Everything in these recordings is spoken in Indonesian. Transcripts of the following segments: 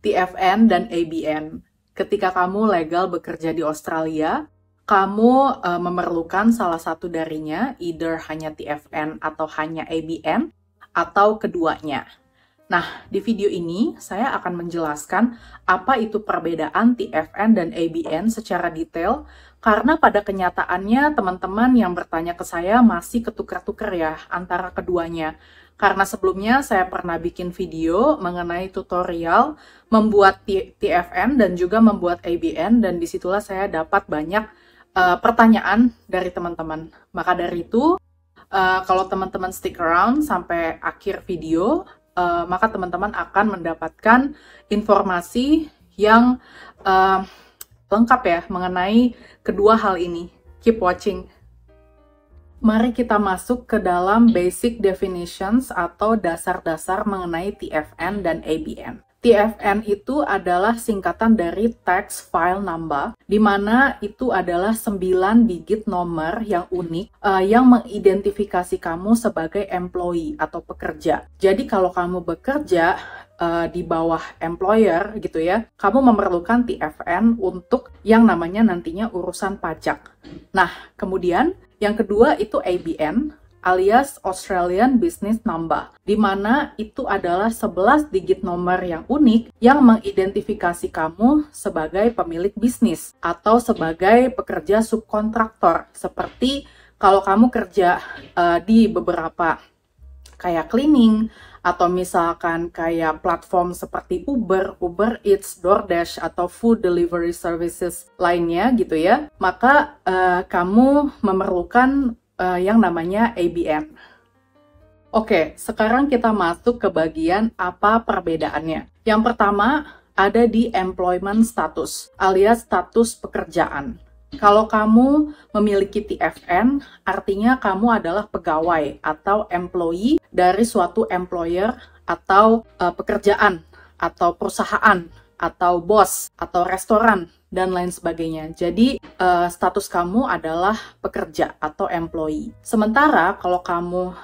TFN dan ABN. Ketika kamu legal bekerja di Australia, kamu memerlukan salah satu darinya, either hanya TFN atau hanya ABN, atau keduanya. Nah, di video ini saya akan menjelaskan apa itu perbedaan TFN dan ABN secara detail, karena pada kenyataannya teman-teman yang bertanya ke saya masih ketukar-tukar ya antara keduanya. Karena sebelumnya saya pernah bikin video mengenai tutorial membuat TFN dan juga membuat ABN, dan disitulah saya dapat banyak pertanyaan dari teman-teman. Maka dari itu, kalau teman-teman stick around sampai akhir video, maka teman-teman akan mendapatkan informasi yang lengkap ya mengenai kedua hal ini. Keep watching. Mari kita masuk ke dalam basic definitions atau dasar-dasar mengenai TFN dan ABN. TFN itu adalah singkatan dari Tax File Number, di mana itu adalah 9 digit nomor yang unik yang mengidentifikasi kamu sebagai employee atau pekerja. Jadi kalau kamu bekerja di bawah employer gitu ya, kamu memerlukan TFN untuk yang namanya nantinya urusan pajak. Nah, kemudian yang kedua itu ABN, alias Australian Business Number, di mana itu adalah 11 digit nomor yang unik yang mengidentifikasi kamu sebagai pemilik bisnis atau sebagai pekerja subkontraktor. Seperti kalau kamu kerja di beberapa kayak cleaning, atau misalkan kayak platform seperti Uber, Uber Eats, DoorDash, atau food delivery services lainnya gitu ya, maka kamu memerlukan yang namanya ABN. Oke, sekarang kita masuk ke bagian apa perbedaannya. Yang pertama, ada di employment status, alias status pekerjaan. Kalau kamu memiliki TFN, artinya kamu adalah pegawai atau employee dari suatu employer atau pekerjaan atau perusahaan atau bos atau restoran dan lain sebagainya. Jadi status kamu adalah pekerja atau employee. Sementara kalau kamu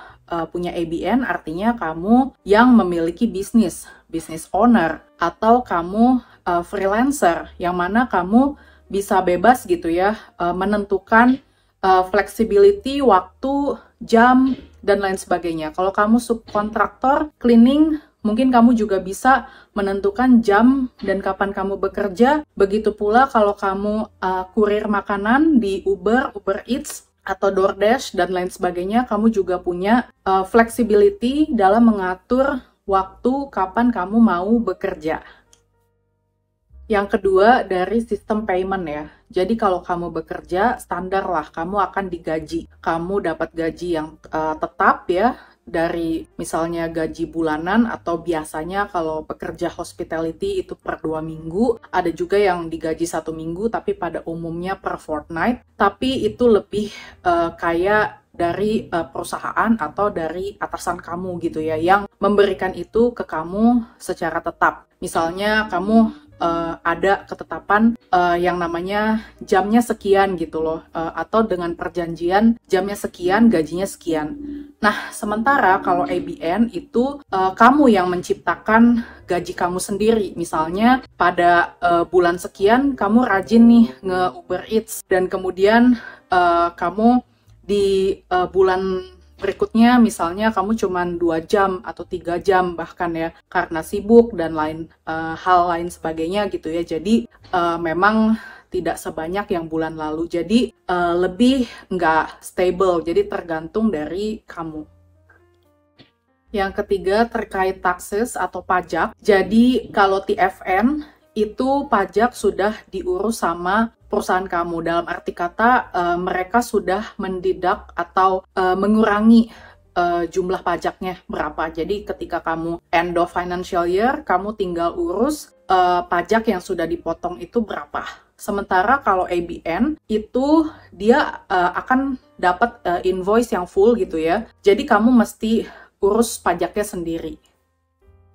punya ABN, artinya kamu yang memiliki bisnis owner, atau kamu freelancer, yang mana kamu bisa bebas gitu ya, menentukan flexibility, waktu, jam, dan lain sebagainya. Kalau kamu subkontraktor, cleaning, mungkin kamu juga bisa menentukan jam dan kapan kamu bekerja. Begitu pula kalau kamu kurir makanan di Uber, Uber Eats, atau DoorDash, dan lain sebagainya, kamu juga punya flexibility dalam mengatur waktu kapan kamu mau bekerja. Yang kedua, dari sistem payment ya. Jadi kalau kamu bekerja, standar lah, kamu akan digaji. Kamu dapat gaji yang tetap ya, dari misalnya gaji bulanan, atau biasanya kalau pekerja hospitality itu per 2 minggu. Ada juga yang digaji 1 minggu, tapi pada umumnya per fortnight. Tapi itu lebih kayak dari perusahaan atau dari atasan kamu gitu ya, yang memberikan itu ke kamu secara tetap. Misalnya kamu ada ketetapan yang namanya jamnya sekian gitu loh, atau dengan perjanjian jamnya sekian, gajinya sekian. Nah, sementara kalau ABN itu kamu yang menciptakan gaji kamu sendiri. Misalnya pada bulan sekian kamu rajin nih nge-Uber Eats, dan kemudian kamu di bulan berikutnya misalnya kamu cuma 2 jam atau 3 jam bahkan ya, karena sibuk dan hal lain sebagainya gitu ya. Jadi memang tidak sebanyak yang bulan lalu, jadi lebih nggak stable, jadi tergantung dari kamu. Yang ketiga, terkait taxes atau pajak. Jadi kalau TFN itu pajak sudah diurus sama perusahaan kamu. Dalam arti kata, mereka sudah mendidak atau mengurangi jumlah pajaknya berapa. Jadi ketika kamu end of financial year, kamu tinggal urus pajak yang sudah dipotong itu berapa. Sementara kalau ABN itu dia akan dapat invoice yang full gitu ya. Jadi kamu mesti urus pajaknya sendiri.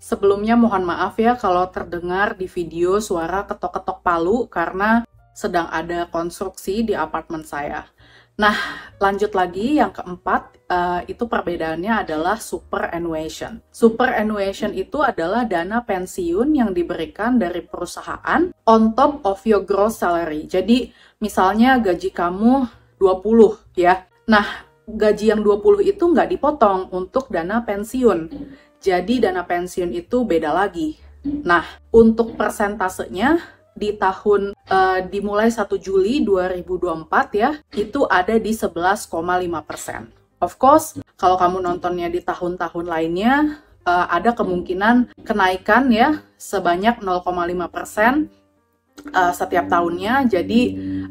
Sebelumnya mohon maaf ya kalau terdengar di video suara ketok-ketok palu, karena sedang ada konstruksi di apartemen saya. Nah, lanjut lagi yang keempat, itu perbedaannya adalah superannuation. Superannuation itu adalah dana pensiun yang diberikan dari perusahaan on top of your gross salary. Jadi, misalnya gaji kamu 20 ya. Nah, gaji yang 20 itu nggak dipotong untuk dana pensiun. Jadi, dana pensiun itu beda lagi. Nah, untuk persentasenya, di tahun dimulai 1 Juli 2024 ya, itu ada di 11,5%. Of course, kalau kamu nontonnya di tahun-tahun lainnya, ada kemungkinan kenaikan ya sebanyak 0,5% setiap tahunnya. Jadi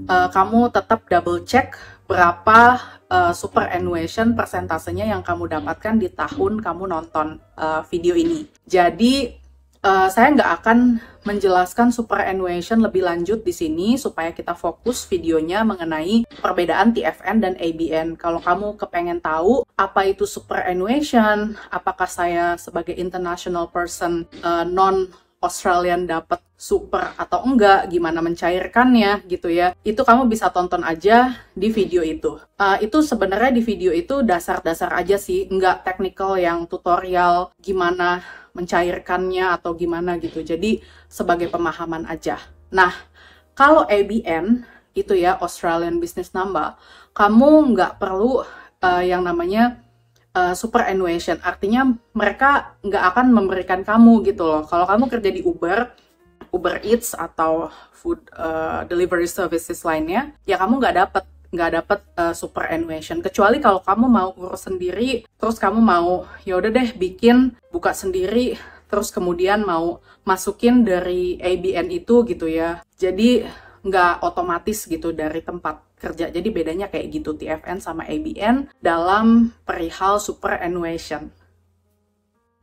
kamu tetap double check berapa superannuation persentasenya yang kamu dapatkan di tahun kamu nonton video ini. Jadi saya nggak akan menjelaskan superannuation lebih lanjut di sini supaya kita fokus videonya mengenai perbedaan TFN dan ABN. Kalau kamu kepengen tahu apa itu superannuation, apakah saya sebagai international person non-Australian dapat super atau enggak, gimana mencairkannya gitu ya, itu kamu bisa tonton aja di video itu. Itu sebenarnya di video itu dasar-dasar aja sih, nggak technical yang tutorial gimana mencairkannya atau gimana gitu. Jadi sebagai pemahaman aja. Nah, kalau ABN itu ya, Australian Business Number, kamu nggak perlu yang namanya superannuation. Artinya mereka nggak akan memberikan kamu gitu loh. Kalau kamu kerja di Uber Eats atau food delivery services lainnya, ya kamu nggak dapet superannuation, kecuali kalau kamu mau urus sendiri, terus kamu mau ya udah deh buka sendiri, terus kemudian mau masukin dari ABN itu gitu ya. Jadi nggak otomatis gitu dari tempat kerja. Jadi bedanya kayak gitu TFN sama ABN dalam perihal superannuation.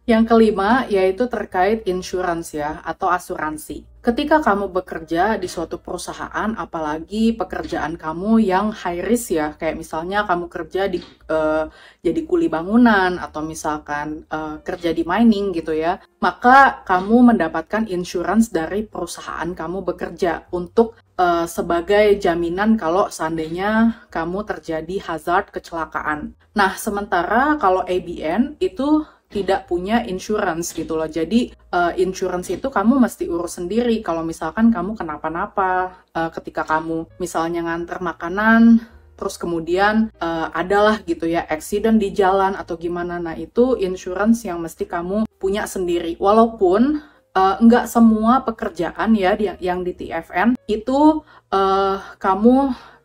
Yang kelima yaitu terkait insurance ya, atau asuransi. Ketika kamu bekerja di suatu perusahaan, apalagi pekerjaan kamu yang high risk ya, kayak misalnya kamu kerja jadi kuli bangunan, atau misalkan kerja di mining gitu ya, maka kamu mendapatkan insurance dari perusahaan kamu bekerja untuk sebagai jaminan kalau seandainya kamu terjadi hazard kecelakaan. Nah, sementara kalau ABN itu tidak punya insurance gitu loh. Jadi insurance itu kamu mesti urus sendiri. Kalau misalkan kamu kenapa-napa, ketika kamu misalnya nganter makanan, terus kemudian adalah gitu ya accident di jalan atau gimana, nah itu insurance yang mesti kamu punya sendiri. Walaupun nggak semua pekerjaan ya yang di TFN itu kamu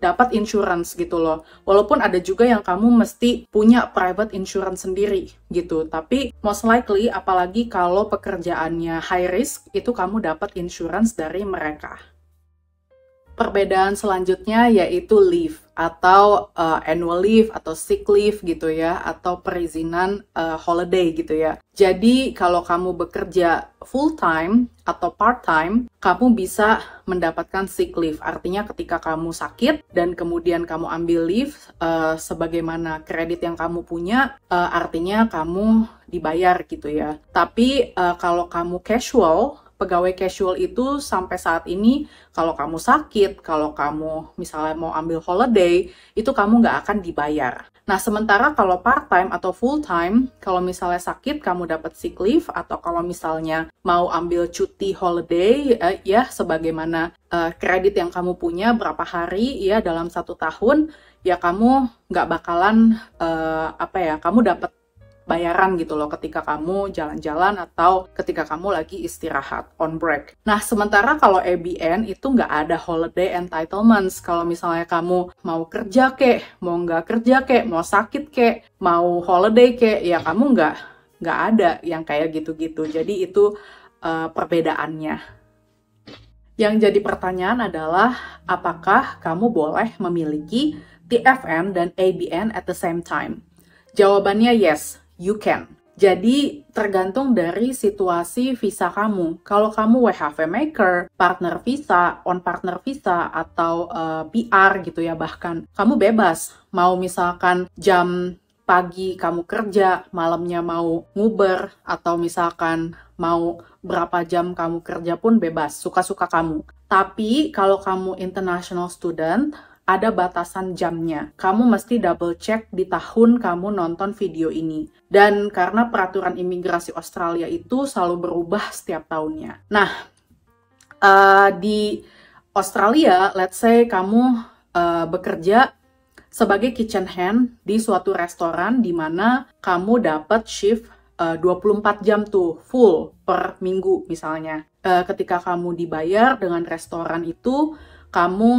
dapat insurance gitu loh. Walaupun ada juga yang kamu mesti punya private insurance sendiri gitu. Tapi most likely, apalagi kalau pekerjaannya high risk, itu kamu dapat insurance dari mereka. Perbedaan selanjutnya yaitu leave atau annual leave atau sick leave gitu ya, atau perizinan holiday gitu ya. Jadi kalau kamu bekerja full time atau part time, kamu bisa mendapatkan sick leave. Artinya ketika kamu sakit dan kemudian kamu ambil leave sebagaimana kredit yang kamu punya, artinya kamu dibayar gitu ya. Tapi kalau kamu casual, pegawai casual itu sampai saat ini, kalau kamu sakit, kalau kamu misalnya mau ambil holiday, itu kamu nggak akan dibayar. Nah, sementara kalau part-time atau full-time, kalau misalnya sakit, kamu dapat sick leave, atau kalau misalnya mau ambil cuti holiday, ya sebagaimana kredit yang kamu punya berapa hari ya dalam 1 tahun, ya kamu nggak bakalan, kamu dapat bayaran gitu loh ketika kamu jalan-jalan atau ketika kamu lagi istirahat on break. Nah, sementara kalau ABN itu nggak ada holiday entitlements. Kalau misalnya kamu mau kerja kek, mau nggak kerja kek, mau sakit kek, mau holiday kek, ya kamu nggak ada yang kayak gitu-gitu. Jadi itu perbedaannya. Yang jadi pertanyaan adalah, apakah kamu boleh memiliki TFN dan ABN at the same time? Jawabannya yes. You can. Jadi tergantung dari situasi visa kamu. Kalau kamu WHV maker, partner visa, on partner visa, atau PR gitu ya bahkan, kamu bebas. Mau misalkan jam pagi kamu kerja, malamnya mau nguber, atau misalkan mau berapa jam kamu kerja pun bebas, suka-suka kamu. Tapi kalau kamu international student, ada batasan jamnya. Kamu mesti double check di tahun kamu nonton video ini. Dan karena peraturan imigrasi Australia itu selalu berubah setiap tahunnya. Nah, di Australia, let's say kamu bekerja sebagai kitchen hand di suatu restoran di mana kamu dapat shift 24 jam tuh, full per minggu misalnya. Ketika kamu dibayar dengan restoran itu, kamu,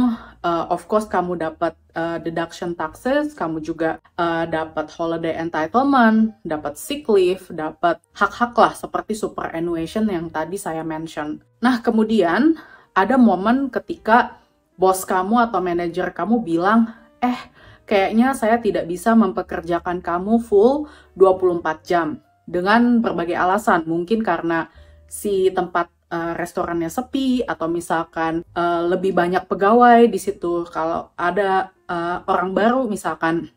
of course, kamu dapat deduction taxes, kamu juga dapat holiday entitlement, dapat sick leave, dapat hak-hak lah seperti superannuation yang tadi saya mention. Nah, kemudian ada momen ketika bos kamu atau manajer kamu bilang, kayaknya saya tidak bisa mempekerjakan kamu full 24 jam. Dengan berbagai alasan, mungkin karena si tempat restorannya sepi, atau misalkan lebih banyak pegawai di situ, kalau ada orang baru misalkan,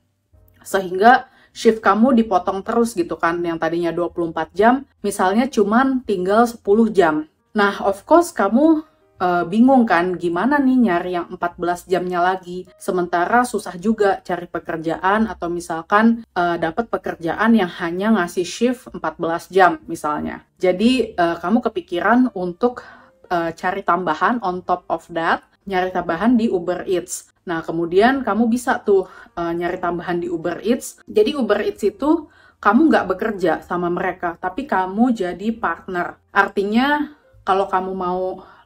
sehingga shift kamu dipotong terus gitu kan, yang tadinya 24 jam, misalnya cuman tinggal 10 jam. Nah, of course kamu bingung kan, gimana nih nyari yang 14 jamnya lagi, sementara susah juga cari pekerjaan, atau misalkan dapat pekerjaan yang hanya ngasih shift 14 jam misalnya. Jadi kamu kepikiran untuk cari tambahan on top of that, nyari tambahan di Uber Eats. Nah, kemudian kamu bisa tuh nyari tambahan di Uber Eats. Jadi Uber Eats itu kamu nggak bekerja sama mereka, tapi kamu jadi partner. Artinya kalau kamu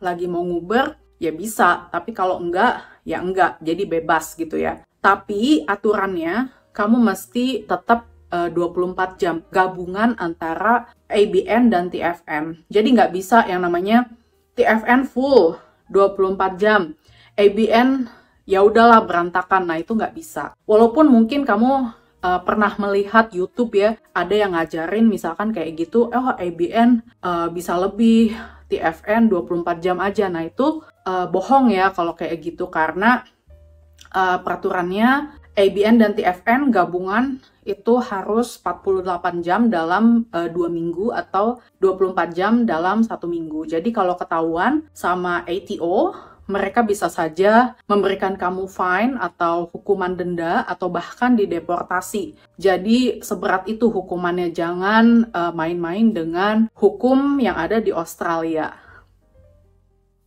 lagi mau nguber, ya bisa. Tapi kalau enggak, ya enggak. Jadi bebas gitu ya. Tapi aturannya, kamu mesti tetap 24 jam. Gabungan antara ABN dan TFN. Jadi nggak bisa yang namanya TFN full 24 jam. ABN ya udahlah berantakan. Nah, itu nggak bisa. Walaupun mungkin kamu pernah melihat YouTube ya, ada yang ngajarin misalkan kayak gitu, ABN bisa lebih, TFN 24 jam aja. Nah, itu bohong ya kalau kayak gitu, karena peraturannya ABN dan TFN gabungan itu harus 48 jam dalam 2 minggu atau 24 jam dalam 1 minggu. Jadi kalau ketahuan sama ATO, mereka bisa saja memberikan kamu fine atau hukuman denda atau bahkan dideportasi. Jadi seberat itu hukumannya, jangan main-main dengan hukum yang ada di Australia.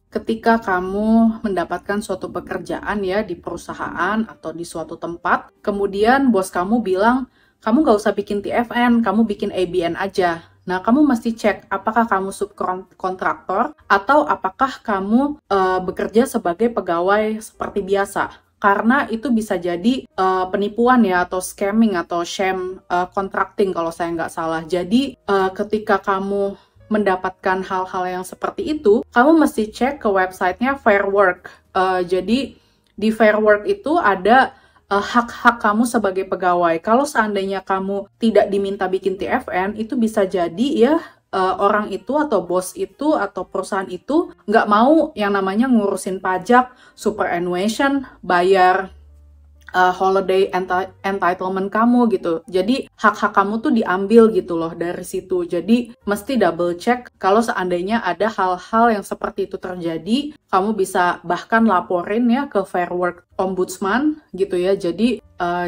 Ketika kamu mendapatkan suatu pekerjaan ya di perusahaan atau di suatu tempat, kemudian bos kamu bilang, kamu nggak usah bikin TFN, kamu bikin ABN aja. Nah, kamu mesti cek apakah kamu subkontraktor atau apakah kamu bekerja sebagai pegawai seperti biasa. Karena itu bisa jadi penipuan ya, atau scamming atau sham contracting kalau saya nggak salah. Jadi ketika kamu mendapatkan hal-hal yang seperti itu, kamu mesti cek ke websitenya Fair Work. Jadi di Fair Work itu ada hak-hak kamu sebagai pegawai. Kalau seandainya kamu tidak diminta bikin TFN, itu bisa jadi ya orang itu atau bos itu atau perusahaan itu nggak mau yang namanya ngurusin pajak, superannuation, bayar holiday entitlement kamu gitu. Jadi hak-hak kamu tuh diambil gitu loh dari situ. Jadi mesti double check kalau seandainya ada hal-hal yang seperti itu terjadi, kamu bisa bahkan laporin ya ke Fair Work Ombudsman gitu ya. Jadi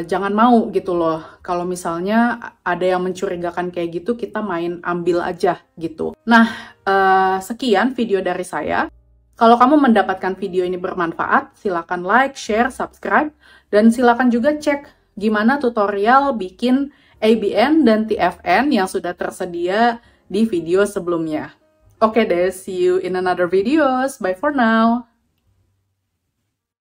jangan mau gitu loh. Kalau misalnya ada yang mencurigakan kayak gitu, kita main ambil aja gitu. Nah, sekian video dari saya. Kalau kamu mendapatkan video ini bermanfaat, silakan like, share, subscribe, dan silakan juga cek gimana tutorial bikin ABN dan TFN yang sudah tersedia di video sebelumnya. Oke deh, see you in another videos. Bye for now.